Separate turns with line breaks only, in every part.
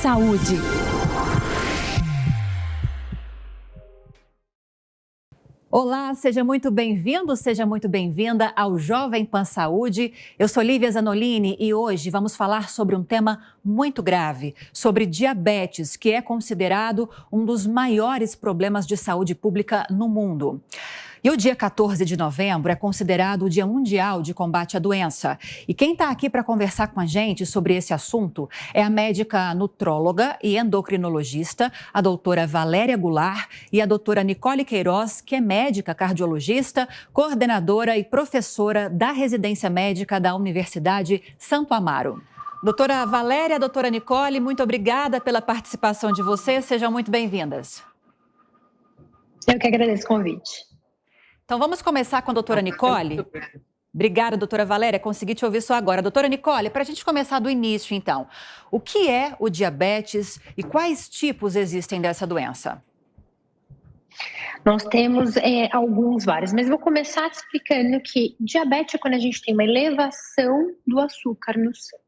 Saúde. Olá, seja muito bem-vindo, seja muito bem-vinda ao Jovem Pan Saúde. Eu sou Lívia Zanolini e hoje vamos falar sobre um tema muito grave, sobre diabetes, que é considerado um dos maiores problemas de saúde pública no mundo. E o dia 14 de novembro é considerado o Dia Mundial de Combate à Doença. E quem está aqui para conversar com a gente sobre esse assunto é a médica nutróloga e endocrinologista, a doutora Valéria Goulart, e a doutora Nicole Queiroz, que é médica cardiologista, coordenadora e professora da residência médica da Universidade Santo Amaro. Doutora Valéria, doutora Nicole, muito obrigada pela participação de vocês. Sejam muito bem-vindas.
Eu que agradeço o convite.
Então, vamos começar com a doutora Nicole. Obrigada, doutora Valéria, consegui te ouvir só agora. Doutora Nicole, para a gente começar do início, então. O que é o diabetes e quais tipos existem dessa doença?
Nós temos vários, mas vou começar explicando que diabetes é quando a gente tem uma elevação do açúcar no sangue.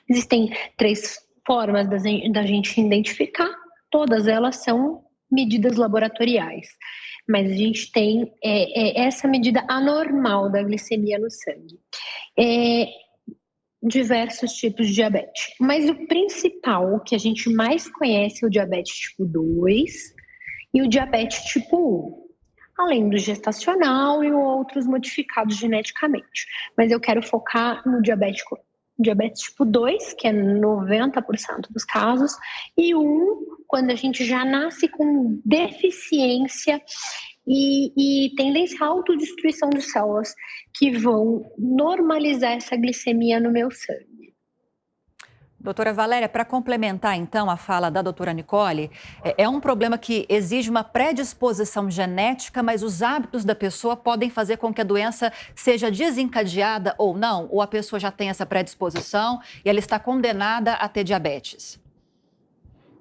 Existem 3 formas da gente identificar, todas elas são medidas laboratoriais. Mas a gente tem essa medida anormal da glicemia no sangue. Diversos tipos de diabetes. Mas o principal, o que a gente mais conhece, é o diabetes tipo 2 e o diabetes tipo 1. Além do gestacional e outros modificados geneticamente. Mas eu quero focar no diabetes tipo 2, que é 90% dos casos, e 1, quando a gente já nasce com deficiência e tendência à autodestruição de células que vão normalizar essa glicemia no meu sangue.
Doutora Valéria, para complementar então a fala da doutora Nicole, é um problema que exige uma predisposição genética, mas os hábitos da pessoa podem fazer com que a doença seja desencadeada ou não? Ou a pessoa já tem essa predisposição e ela está condenada a ter diabetes?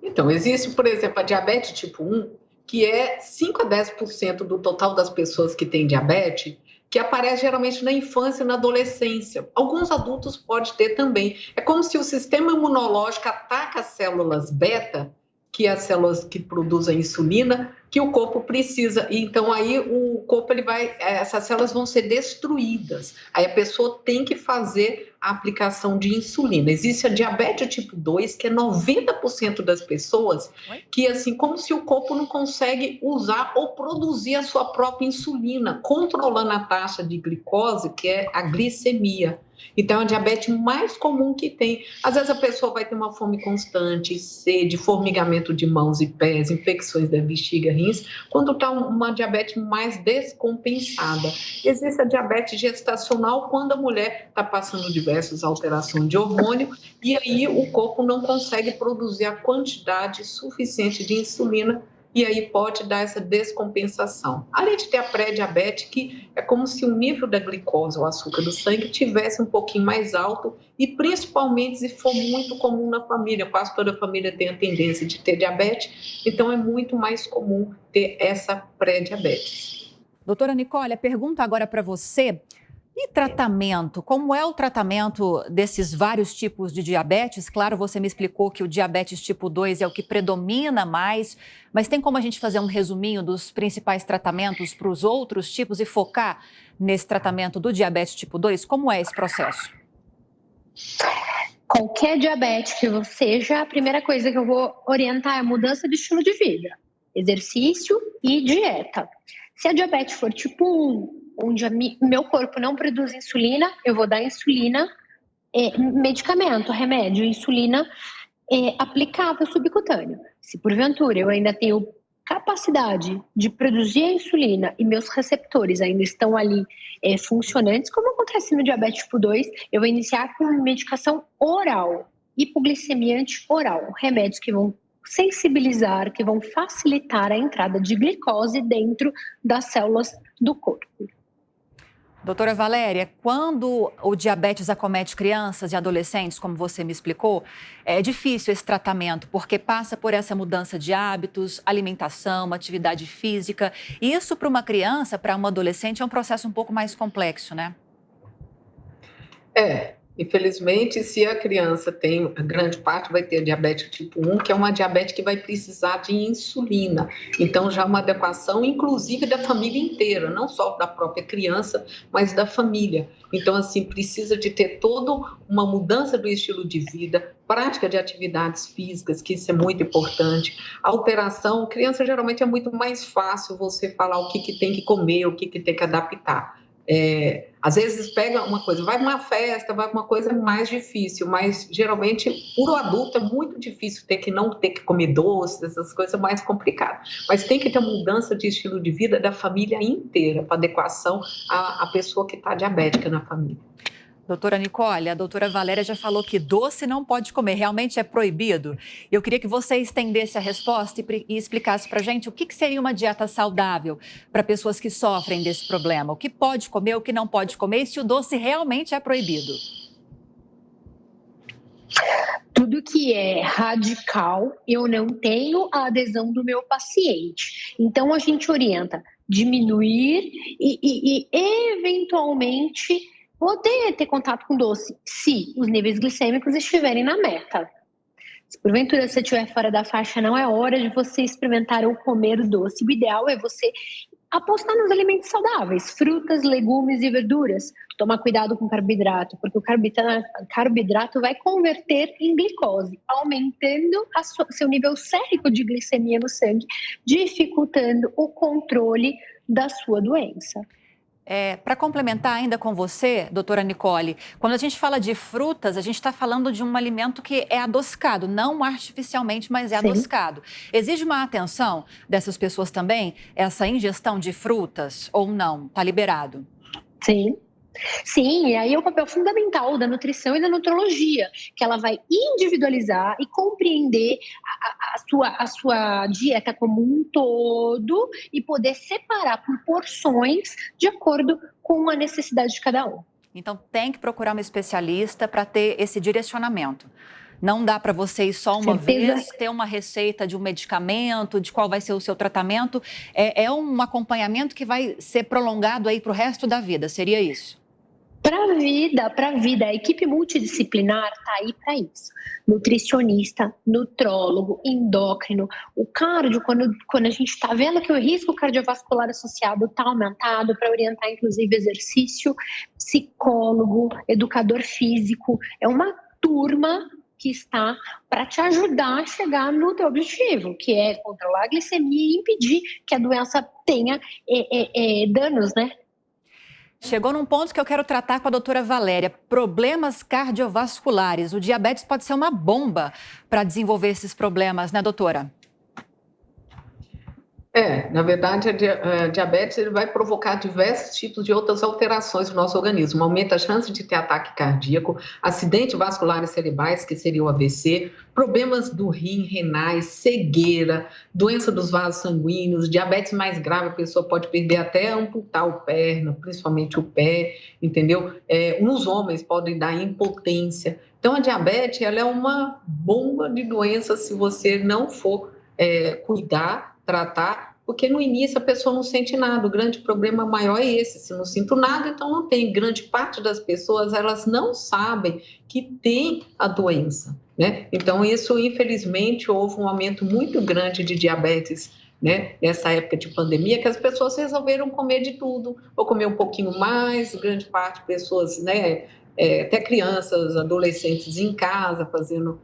Então, existe, por exemplo, a diabetes tipo 1, que é 5 a 10% do total das pessoas que têm diabetes, que aparece geralmente na infância e na adolescência. Alguns adultos podem ter também. É como se o sistema imunológico ataca as células beta, que é as células que produzem insulina, que o corpo precisa. Então, aí o corpo, essas células vão ser destruídas. Aí a pessoa tem que fazer a aplicação de insulina. Existe a diabetes tipo 2, que é 90% das pessoas, que assim, como se o corpo não consegue usar ou produzir a sua própria insulina, controlando a taxa de glicose, que é a glicemia. Então, é a diabetes mais comum que tem. Às vezes a pessoa vai ter uma fome constante, sede, formigamento de mãos e pés, infecções da bexiga, rins, quando está uma diabetes mais descompensada. Existe a diabetes gestacional, quando a mulher está passando diversas alterações de hormônio e aí o corpo não consegue produzir a quantidade suficiente de insulina e aí pode dar essa descompensação. Além de ter a pré-diabetes, que é como se o nível da glicose, o açúcar do sangue, tivesse um pouquinho mais alto e principalmente se for muito comum na família. Quase toda família tem a tendência de ter diabetes, então é muito mais comum ter essa pré-diabetes.
Doutora Nicole, a pergunta agora para você. E tratamento? Como é o tratamento desses vários tipos de diabetes? Claro, você me explicou que o diabetes tipo 2 é o que predomina mais, mas tem como a gente fazer um resuminho dos principais tratamentos para os outros tipos e focar nesse tratamento do diabetes tipo 2? Como é esse processo?
Qualquer diabetes que seja, a primeira coisa que eu vou orientar é a mudança de estilo de vida, exercício e dieta. Se a diabetes for tipo 1, onde meu corpo não produz insulina, eu vou dar insulina, medicamento, remédio, insulina aplicável subcutâneo. Se porventura eu ainda tenho capacidade de produzir a insulina e meus receptores ainda estão ali funcionantes, como acontece no diabetes tipo 2, eu vou iniciar com medicação oral, hipoglicemiante oral, remédios que vão sensibilizar, que vão facilitar a entrada de glicose dentro das células do corpo.
Doutora Valéria, quando o diabetes acomete crianças e adolescentes, como você me explicou, é difícil esse tratamento, porque passa por essa mudança de hábitos, alimentação, atividade física. E isso para uma criança, para uma adolescente, é um processo um pouco mais complexo, né?
Infelizmente, se a criança tem, a grande parte vai ter diabetes tipo 1, que é uma diabetes que vai precisar de insulina. Então, já uma adequação, inclusive, da família inteira, não só da própria criança, mas da família. Então, assim, precisa de ter toda uma mudança do estilo de vida, prática de atividades físicas, que isso é muito importante. A alteração, criança geralmente é muito mais fácil você falar o que tem que comer, o que tem que adaptar. Às vezes pega uma coisa, vai para uma festa, vai para uma coisa mais difícil, mas geralmente para o adulto é muito difícil não ter que comer doces, essas coisas mais complicadas. Mas tem que ter mudança de estilo de vida da família inteira, para adequação à pessoa que está diabética na família.
Doutora Nicole, a doutora Valéria já falou que doce não pode comer, realmente é proibido. Eu queria que você estendesse a resposta e explicasse para a gente o que seria uma dieta saudável para pessoas que sofrem desse problema. O que pode comer, o que não pode comer e se o doce realmente é proibido.
Tudo que é radical, eu não tenho a adesão do meu paciente. Então, a gente orienta diminuir e eventualmente, poder ter contato com doce se os níveis glicêmicos estiverem na meta. Se porventura você estiver fora da faixa, não é hora de você experimentar ou comer doce. O ideal é você apostar nos alimentos saudáveis, frutas, legumes e verduras. Tomar cuidado com o carboidrato, porque o carboidrato vai converter em glicose, aumentando seu nível sérico de glicemia no sangue, dificultando o controle da sua doença.
Para complementar ainda com você, doutora Nicole, quando a gente fala de frutas, a gente está falando de um alimento que é adocicado, não artificialmente, mas é adocicado. Exige uma atenção dessas pessoas também, essa ingestão de frutas ou não? Está liberado?
Sim. Sim, e aí é o papel fundamental da nutrição e da nutrologia, que ela vai individualizar e compreender a sua dieta como um todo e poder separar por porções de acordo com a necessidade de cada um.
Então tem que procurar uma especialista para ter esse direcionamento. Não dá para você ir só uma vez, ter uma receita de um medicamento, de qual vai ser o seu tratamento. É um acompanhamento que vai ser prolongado aí para o resto da vida, seria isso?
Para a vida, a equipe multidisciplinar está aí para isso. Nutricionista, nutrólogo, endócrino, o cardio, quando a gente está vendo que o risco cardiovascular associado está aumentado, para orientar inclusive exercício, psicólogo, educador físico, é uma turma que está para te ajudar a chegar no teu objetivo, que é controlar a glicemia e impedir que a doença tenha danos, né?
Chegou num ponto que eu quero tratar com a doutora Valéria. Problemas cardiovasculares. O diabetes pode ser uma bomba para desenvolver esses problemas, né, doutora?
Na verdade, a diabetes ele vai provocar diversos tipos de outras alterações no nosso organismo. Aumenta a chance de ter ataque cardíaco, acidentes vasculares cerebrais, que seria o AVC, problemas do rim, renais, cegueira, doença dos vasos sanguíneos, diabetes mais grave, a pessoa pode perder até amputar o perna, principalmente o pé, entendeu? Nos homens podem dar impotência. Então, a diabetes ela é uma bomba de doença se você não for cuidar, tratar, porque no início a pessoa não sente nada, o grande problema maior é esse, se não sinto nada, então não tem. Grande parte das pessoas, elas não sabem que tem a doença, né? Então isso, infelizmente, houve um aumento muito grande de diabetes, né? Nessa época de pandemia, que as pessoas resolveram comer de tudo, ou comer um pouquinho mais, grande parte de pessoas, né? Até crianças, adolescentes em casa, fazendo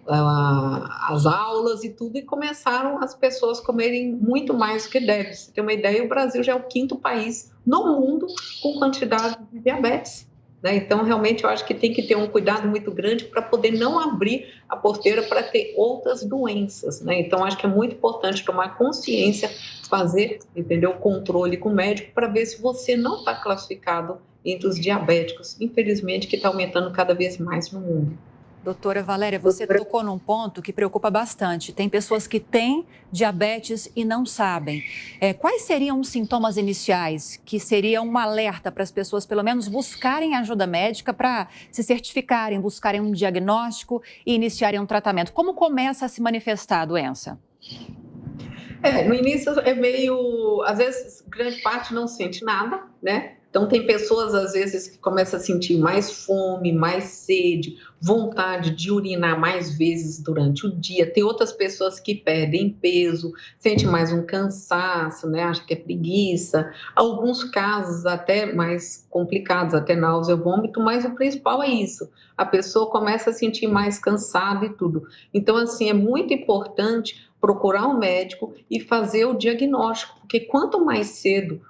as aulas e tudo, e começaram as pessoas comerem muito mais do que deve. Você tem uma ideia, o Brasil já é o 5º país no mundo com quantidade de diabetes, né? Então, realmente, eu acho que tem que ter um cuidado muito grande para poder não abrir a porteira para ter outras doenças, né? Então, acho que é muito importante tomar consciência, fazer, entendeu, o controle com o médico para ver se você não está classificado entre os diabéticos, infelizmente, que está aumentando cada vez mais no mundo.
Doutora Valéria, você tocou num ponto que preocupa bastante. Tem pessoas que têm diabetes e não sabem. Quais seriam os sintomas iniciais que seriam um alerta para as pessoas, pelo menos, buscarem ajuda médica para se certificarem, buscarem um diagnóstico e iniciarem um tratamento? Como começa a se manifestar a doença?
No início é meio... Às vezes, grande parte não sente nada, né? Então, tem pessoas, às vezes, que começam a sentir mais fome, mais sede, vontade de urinar mais vezes durante o dia. Tem outras pessoas que perdem peso, sentem mais um cansaço, né? Acha que é preguiça. Alguns casos até mais complicados, até náusea, vômito, mas o principal é isso. A pessoa começa a sentir mais cansada e tudo. Então, assim, é muito importante procurar um médico e fazer o diagnóstico, porque quanto mais cedo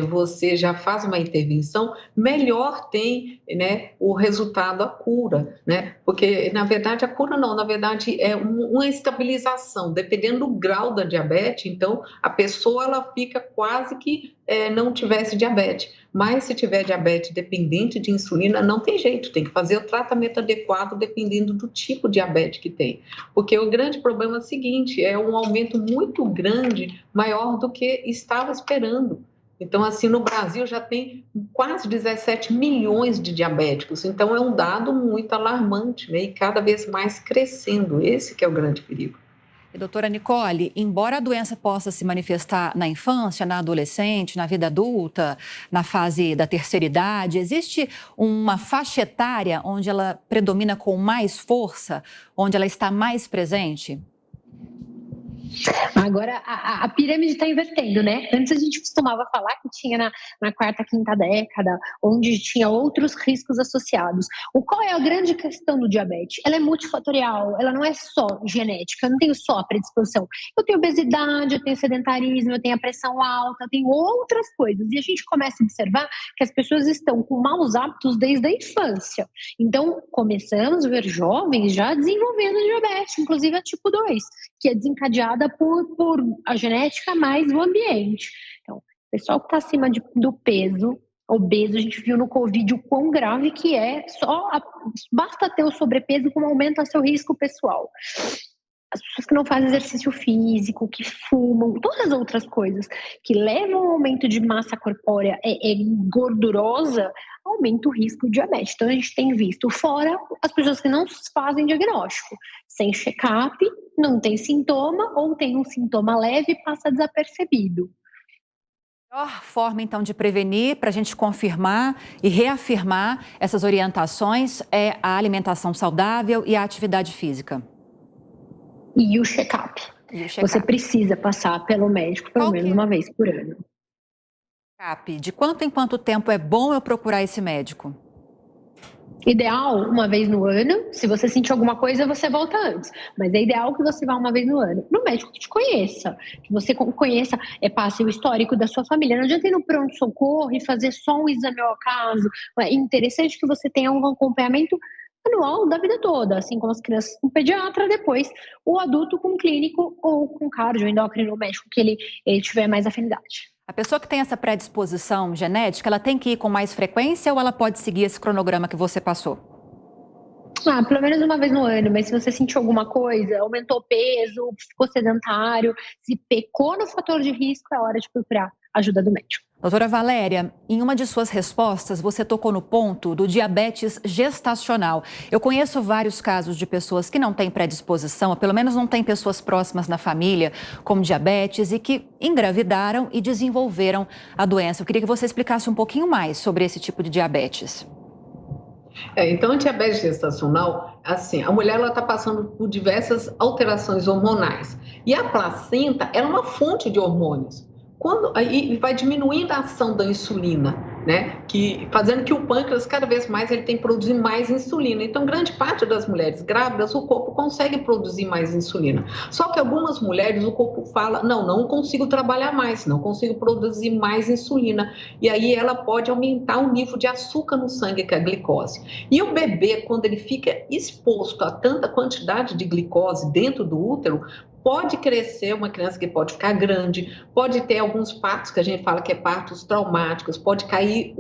você já faz uma intervenção, melhor tem, né, o resultado, a cura, né? Porque, na verdade, a cura não, na verdade, é uma estabilização, dependendo do grau da diabetes, então, a pessoa, ela fica quase que não tivesse diabetes, mas se tiver diabetes dependente de insulina, não tem jeito, tem que fazer o tratamento adequado dependendo do tipo de diabetes que tem, porque o grande problema é o seguinte, é um aumento muito grande, maior do que estava esperando. Então, assim, no Brasil já tem quase 17 milhões de diabéticos. Então, é um dado muito alarmante, né? E cada vez mais crescendo. Esse que é o grande perigo.
E, doutora Nicole, embora a doença possa se manifestar na infância, na adolescente, na vida adulta, na fase da terceira idade, existe uma faixa etária onde ela predomina com mais força, onde ela está mais presente?
Agora a pirâmide está invertendo, né? Antes a gente costumava falar que tinha na quarta, quinta década, onde tinha outros riscos associados. Qual é a grande questão do diabetes? Ela é multifatorial, ela não é só genética, eu não tenho só a predisposição. Eu tenho obesidade, eu tenho sedentarismo, eu tenho a pressão alta, eu tenho outras coisas. E a gente começa a observar que as pessoas estão com maus hábitos desde a infância. Então, começamos a ver jovens já desenvolvendo diabetes, inclusive a tipo 2, que é desencadeada por a genética mais o ambiente. Então, o pessoal que está acima do peso, obeso, a gente viu no Covid o quão grave que é, basta ter o sobrepeso como aumenta seu risco pessoal. As pessoas que não fazem exercício físico, que fumam, todas as outras coisas que levam ao aumento de massa corpórea gordurosa, aumenta o risco de diabetes. Então, a gente tem visto, fora as pessoas que não fazem diagnóstico, sem check-up, não tem sintoma ou tem um sintoma leve e passa desapercebido.
A melhor forma, então, de prevenir, para a gente confirmar e reafirmar essas orientações é a alimentação saudável e a atividade física.
E o check-up. Você precisa passar pelo médico pelo menos uma vez por ano.
De quanto em quanto tempo é bom eu procurar esse médico?
Ideal, uma vez no ano. Se você sentir alguma coisa, você volta antes. Mas é ideal que você vá uma vez no ano. No médico que te conheça. Que você conheça, passe o histórico da sua família. Não adianta ir no pronto-socorro e fazer só um exame ao acaso. É interessante que você tenha um acompanhamento anual da vida toda, assim como as crianças com pediatra, depois o adulto com clínico ou com cardio, endócrino, médico que ele tiver mais afinidade.
A pessoa que tem essa predisposição genética, ela tem que ir com mais frequência ou ela pode seguir esse cronograma que você passou?
Pelo menos uma vez no ano, mas se você sentiu alguma coisa, aumentou o peso, ficou sedentário, se pecou no fator de risco, é hora de procurar ajuda do médico.
Doutora Valéria, em uma de suas respostas, você tocou no ponto do diabetes gestacional. Eu conheço vários casos de pessoas que não têm predisposição, ou pelo menos não têm pessoas próximas na família com diabetes e que engravidaram e desenvolveram a doença. Eu queria que você explicasse um pouquinho mais sobre esse tipo de diabetes.
Então, a diabetes gestacional, assim, a mulher está passando por diversas alterações hormonais. E a placenta é uma fonte de hormônios. Aí vai diminuindo a ação da insulina, né? Fazendo que o pâncreas, cada vez mais, ele tem que produzir mais insulina. Então, grande parte das mulheres grávidas, o corpo consegue produzir mais insulina. Só que algumas mulheres, o corpo fala, não consigo trabalhar mais, não consigo produzir mais insulina. E aí ela pode aumentar o nível de açúcar no sangue, que é a glicose. E o bebê, quando ele fica exposto a tanta quantidade de glicose dentro do útero, pode crescer uma criança que pode ficar grande, pode ter alguns partos que a gente fala que é partos traumáticos, pode cair,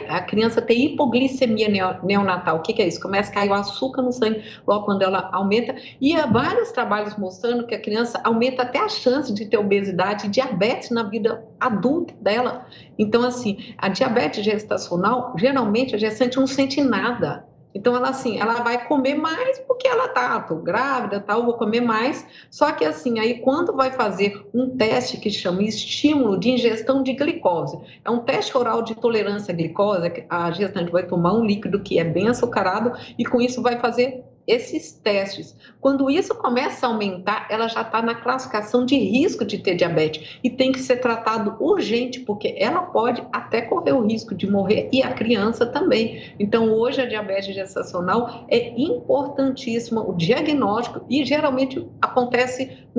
a criança ter hipoglicemia neonatal. O que é isso? Começa a cair o açúcar no sangue logo quando ela aumenta. E há vários trabalhos mostrando que a criança aumenta até a chance de ter obesidade e diabetes na vida adulta dela. Então, assim, a diabetes gestacional, geralmente a gestante não sente nada. Então, ela assim, ela vai comer mais porque ela tô grávida, tal, vou comer mais. Só que assim, aí quando vai fazer um teste que chama estímulo de ingestão de glicose, é um teste oral de tolerância à glicose, a gestante vai tomar um líquido que é bem açucarado e com isso vai fazer esses testes. Quando isso começa a aumentar, ela já está na classificação de risco de ter diabetes e tem que ser tratado urgente, porque ela pode até correr o risco de morrer e a criança também. Então, hoje a diabetes gestacional é importantíssima, o diagnóstico, e geralmente acontece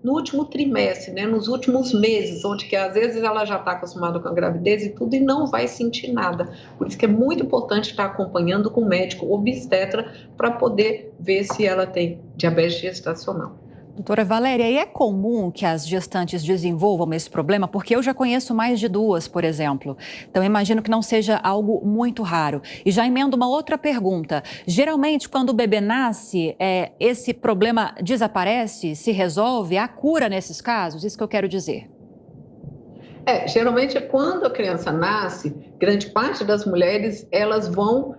no último trimestre, né? Nos últimos meses, onde que às vezes ela já está acostumada com a gravidez e tudo e não vai sentir nada. Por isso que é muito importante estar acompanhando com o médico obstetra para poder ver se ela tem diabetes gestacional.
Doutora Valéria, e é comum que as gestantes desenvolvam esse problema? Porque eu já conheço mais de 2, por exemplo. Então, imagino que não seja algo muito raro. E já emendo uma outra pergunta. Geralmente, quando o bebê nasce, esse problema desaparece, se resolve? Há cura nesses casos? Isso que eu quero dizer.
Geralmente, quando a criança nasce, grande parte das mulheres, elas vão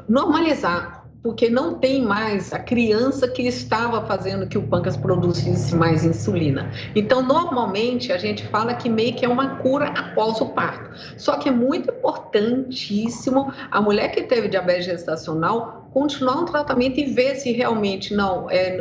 normalizar, porque não tem mais a criança que estava fazendo que o pâncreas produzisse mais insulina. Então, normalmente, a gente fala que meio que é uma cura após o parto. Só que é muito importantíssimo a mulher que teve diabetes gestacional continuar um tratamento e ver se realmente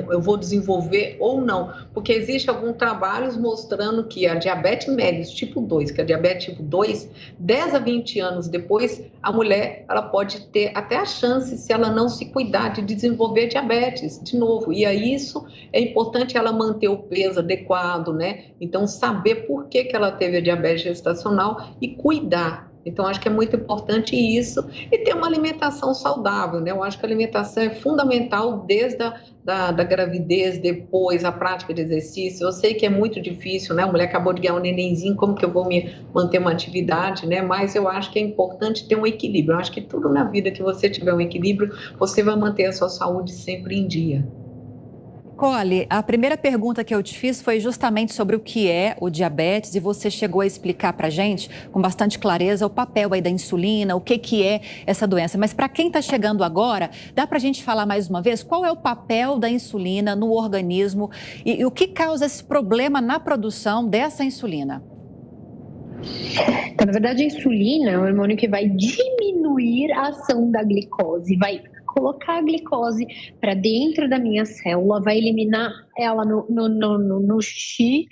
eu vou desenvolver ou não, porque existe alguns trabalhos mostrando que a diabetes mellitus tipo 2, que é a diabetes tipo 2, 10 a 20 anos depois, a mulher ela pode ter até a chance, se ela não se cuidar, de desenvolver diabetes de novo, e aí isso é importante ela manter o peso adequado, né? Então, saber por que ela teve a diabetes gestacional e cuidar. Então, acho que é muito importante isso e ter uma alimentação saudável, né? Eu acho que a alimentação é fundamental desde da gravidez, depois a prática de exercício. Eu sei que é muito difícil, né? A mulher acabou de ganhar um nenenzinho, como que eu vou me manter uma atividade, né? Mas eu acho que é importante ter um equilíbrio. Eu acho que tudo na vida que você tiver um equilíbrio, você vai manter a sua saúde sempre em dia.
Nicole, a primeira pergunta que eu te fiz foi justamente sobre o que é o diabetes e você chegou a explicar para a gente com bastante clareza o papel aí da insulina, o que é essa doença. Mas para quem está chegando agora, dá para a gente falar mais uma vez qual é o papel da insulina no organismo e o que causa esse problema na produção dessa insulina?
Então, na verdade, a insulina é um hormônio que vai diminuir a ação da glicose, vai colocar a glicose para dentro da minha célula, vai eliminar ela no xixi.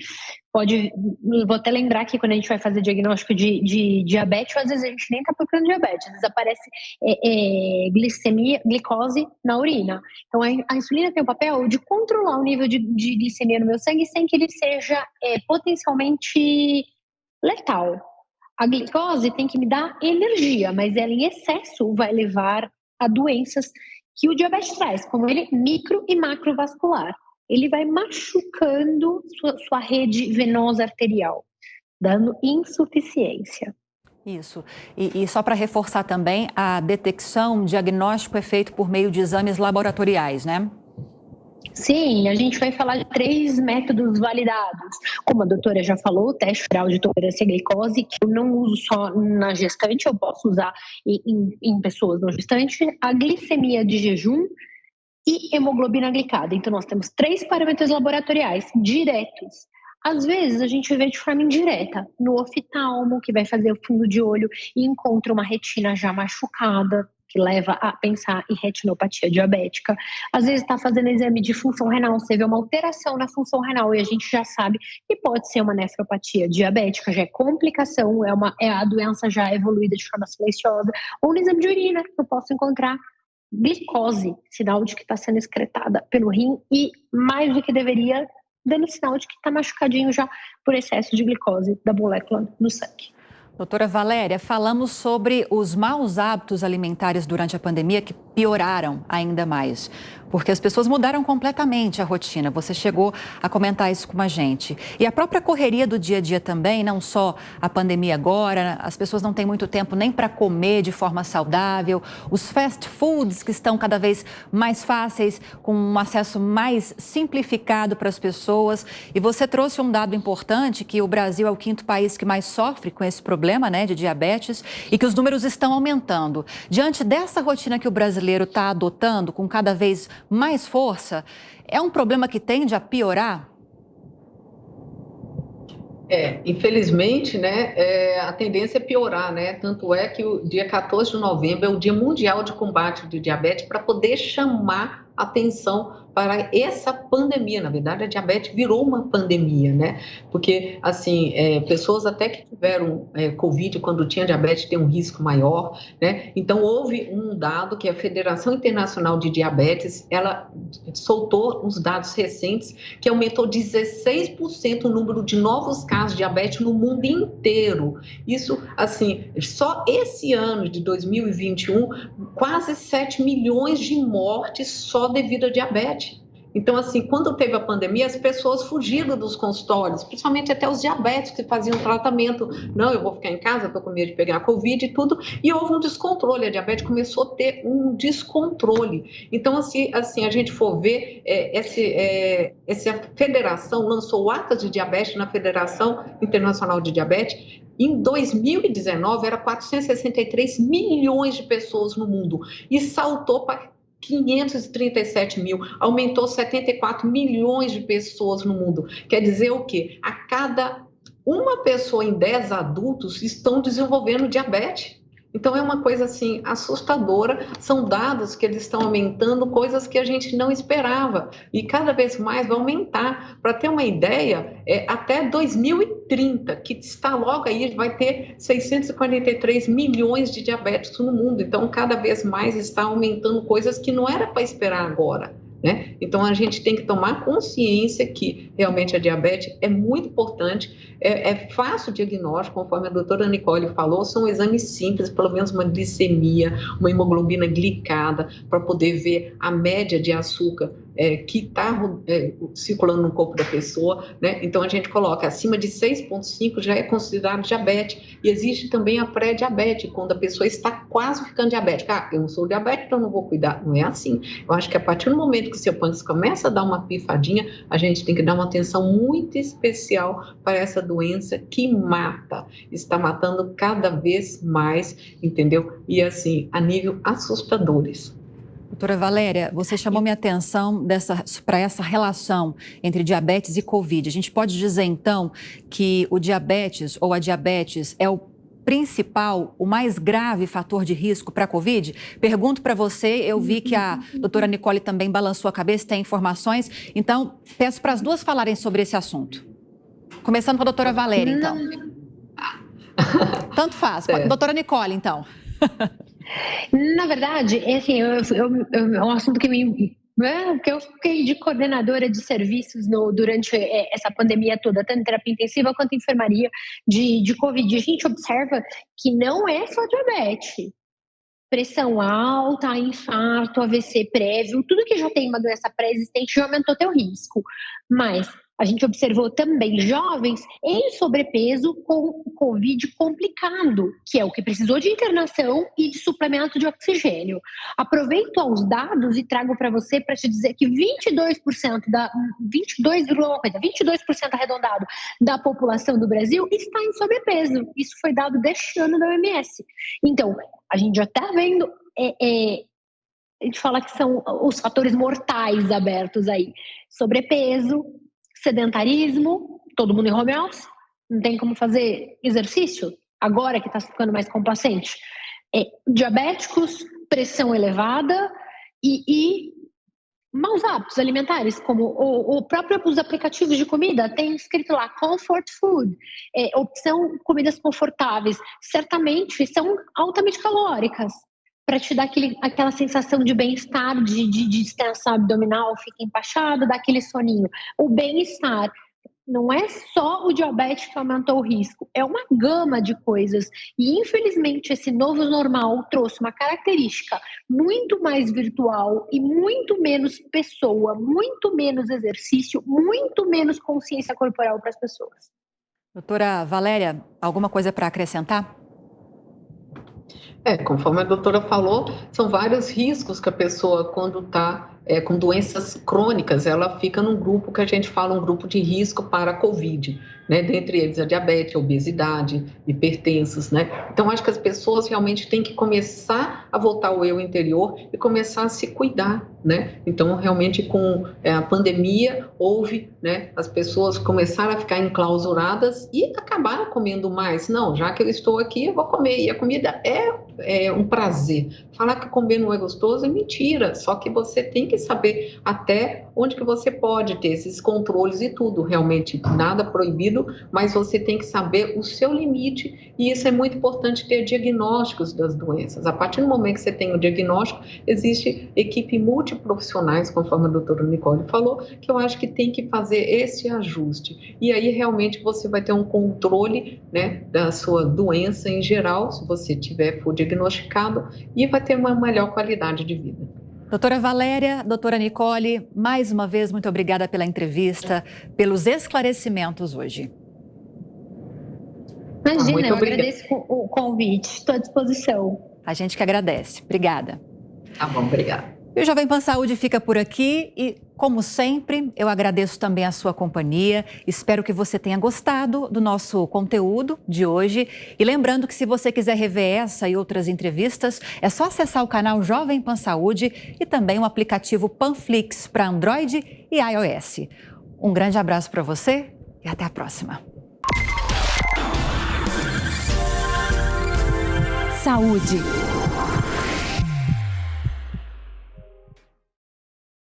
Vou até lembrar que quando a gente vai fazer diagnóstico de diabetes, às vezes a gente nem está procurando diabetes, às vezes aparece glicose na urina. Então, a insulina tem o papel de controlar o nível de glicemia no meu sangue sem que ele seja potencialmente letal. A glicose tem que me dar energia, mas ela em excesso vai levar a doenças que o diabetes traz, como ele micro e macrovascular. Ele vai machucando sua rede venosa arterial, dando insuficiência.
Isso. E só para reforçar também, a detecção, diagnóstico é feito por meio de exames laboratoriais, né?
Sim, a gente vai falar de 3 métodos validados. Como a doutora já falou, o teste oral de tolerância à glicose, que eu não uso só na gestante, eu posso usar em pessoas não gestantes, a glicemia de jejum e hemoglobina glicada. Então, nós temos 3 parâmetros laboratoriais diretos. Às vezes, a gente vê de forma indireta, no oftalmo, que vai fazer o fundo de olho e encontra uma retina já machucada, que leva a pensar em retinopatia diabética. Às vezes está fazendo exame de função renal, você vê uma alteração na função renal e a gente já sabe que pode ser uma nefropatia diabética, já é complicação, é a doença já evoluída de forma silenciosa. Ou no exame de urina, eu posso encontrar glicose, sinal de que está sendo excretada pelo rim e, mais do que deveria, dando sinal de que está machucadinho já por excesso de glicose da molécula no sangue.
Doutora Valéria, falamos sobre os maus hábitos alimentares durante a pandemia que pioraram ainda mais, porque as pessoas mudaram completamente a rotina. Você chegou a comentar isso com a gente. E a própria correria do dia a dia também, não só a pandemia agora, as pessoas não têm muito tempo nem para comer de forma saudável, os fast foods que estão cada vez mais fáceis, com um acesso mais simplificado para as pessoas. E você trouxe um dado importante, que o Brasil é o 5º país que mais sofre com esse problema problema, né, de diabetes e que os números estão aumentando. Diante dessa rotina que o brasileiro está adotando com cada vez mais força, é um problema que tende a piorar?
Infelizmente, né, a tendência é piorar, né? Tanto é que o dia 14 de novembro é o Dia Mundial de Combate ao Diabetes para poder chamar atenção para essa pandemia. Na verdade, a diabetes virou uma pandemia, né? Porque, assim, pessoas até que tiveram Covid quando tinha diabetes têm um risco maior, né? Então, houve um dado que a Federação Internacional de Diabetes, ela soltou uns dados recentes que aumentou 16% o número de novos casos de diabetes no mundo inteiro. Isso, assim, só esse ano de 2021, quase 7 milhões de mortes só devido a diabetes. Então, assim, quando teve a pandemia, as pessoas fugiram dos consultórios, principalmente até os diabéticos que faziam tratamento. Não, eu vou ficar em casa, estou com medo de pegar Covid e tudo. E houve um descontrole, a diabetes começou a ter um descontrole. Então, assim a gente for ver, essa federação lançou o Atlas de Diabetes na Federação Internacional de Diabetes. Em 2019, era 463 milhões de pessoas no mundo e saltou para 537 mil, aumentou 74 milhões de pessoas no mundo. Quer dizer o quê? A cada uma pessoa em 10 adultos estão desenvolvendo diabetes. Então, é uma coisa, assim, assustadora. São dados que eles estão aumentando, coisas que a gente não esperava. E cada vez mais vai aumentar. Para ter uma ideia, até 2030, que está logo aí, vai ter 643 milhões de diabéticos no mundo. Então, cada vez mais está aumentando coisas que não era para esperar agora, né? Então, a gente tem que tomar consciência que realmente a diabetes é muito importante, é fácil o diagnóstico, conforme a doutora Nicole falou, são exames simples, pelo menos uma glicemia, uma hemoglobina glicada, para poder ver a média de açúcar que está circulando no corpo da pessoa, né? Então, a gente coloca acima de 6,5 já é considerado diabetes. E existe também a pré-diabetes, quando a pessoa está quase ficando diabética. Eu não sou diabética, então não vou cuidar. Não é assim. Eu acho que a partir do momento que o seu pâncreas começa a dar uma pifadinha, a gente tem que dar uma atenção muito especial para essa doença que mata. Está matando cada vez mais, entendeu? E assim, a nível assustadores.
Doutora Valéria, você chamou minha atenção para essa relação entre diabetes e Covid. A gente pode dizer, então, que o diabetes ou a diabetes é o principal, o mais grave fator de risco para a Covid? Pergunto para você, eu vi que a doutora Nicole também balançou a cabeça, tem informações. Então, peço para as duas falarem sobre esse assunto. Começando com a doutora Valéria, então. Tanto faz. Doutora Nicole, então.
Na verdade, assim, é um assunto que eu fiquei de coordenadora de serviços durante essa pandemia toda, tanto em terapia intensiva quanto em enfermaria de Covid. A gente observa que não é só diabetes. Pressão alta, infarto, AVC prévio, tudo que já tem uma doença pré-existente já aumentou teu risco. Mas a gente observou também jovens em sobrepeso com Covid complicado, que é o que precisou de internação e de suplemento de oxigênio. Aproveito os dados e trago para você para te dizer que 22% arredondado da população do Brasil está em sobrepeso. Isso foi dado deste ano da OMS. Então, a gente já está vendo, a gente fala que são os fatores mortais abertos aí. Sobrepeso, sedentarismo, todo mundo em home office, não tem como fazer exercício, agora que está ficando mais complacente. Diabéticos, pressão elevada e maus hábitos alimentares, como os aplicativos de comida, tem escrito lá, comfort food, opção comidas confortáveis, certamente são altamente calóricas, para te dar aquela sensação de bem-estar, de distensão abdominal, fica empachado, dá aquele soninho. O bem-estar não é só o diabetes que aumentou o risco, é uma gama de coisas. E, infelizmente, esse novo normal trouxe uma característica muito mais virtual e muito menos pessoa, muito menos exercício, muito menos consciência corporal para as pessoas.
Doutora Valéria, alguma coisa para acrescentar?
Conforme a doutora falou, são vários riscos que a pessoa, quando está com doenças crônicas, ela fica num grupo que a gente fala um grupo de risco para a COVID, né? Dentre eles a diabetes, a obesidade, hipertensos, né? Então, acho que as pessoas realmente têm que começar a voltar ao eu interior e começar a se cuidar, né? Então, realmente, com a pandemia, houve, né? As pessoas começaram a ficar enclausuradas e acabaram comendo mais. Não, já que eu estou aqui, eu vou comer. E a comida é um prazer. Falar que comer não é gostoso é mentira, só que você tem que saber até onde que você pode ter esses controles e tudo, realmente nada proibido, mas você tem que saber o seu limite, e isso é muito importante, ter diagnósticos das doenças. A partir do momento que você tem o diagnóstico, existe equipe multiprofissionais, conforme a doutora Nicole falou, que eu acho que tem que fazer esse ajuste, e aí realmente você vai ter um controle, né, da sua doença em geral, se você for diagnosticado, e vai ter uma melhor qualidade de vida.
Doutora Valéria, doutora Nicole, mais uma vez, muito obrigada pela entrevista, pelos esclarecimentos hoje.
Imagina, eu agradeço o convite, estou à disposição.
A gente que agradece. Obrigada.
Tá bom, obrigada.
E o Jovem Pan Saúde fica por aqui e, como sempre, eu agradeço também a sua companhia. Espero que você tenha gostado do nosso conteúdo de hoje. E lembrando que, se você quiser rever essa e outras entrevistas, é só acessar o canal Jovem Pan Saúde e também o aplicativo Panflix para Android e iOS. Um grande abraço para você e até a próxima.
Saúde.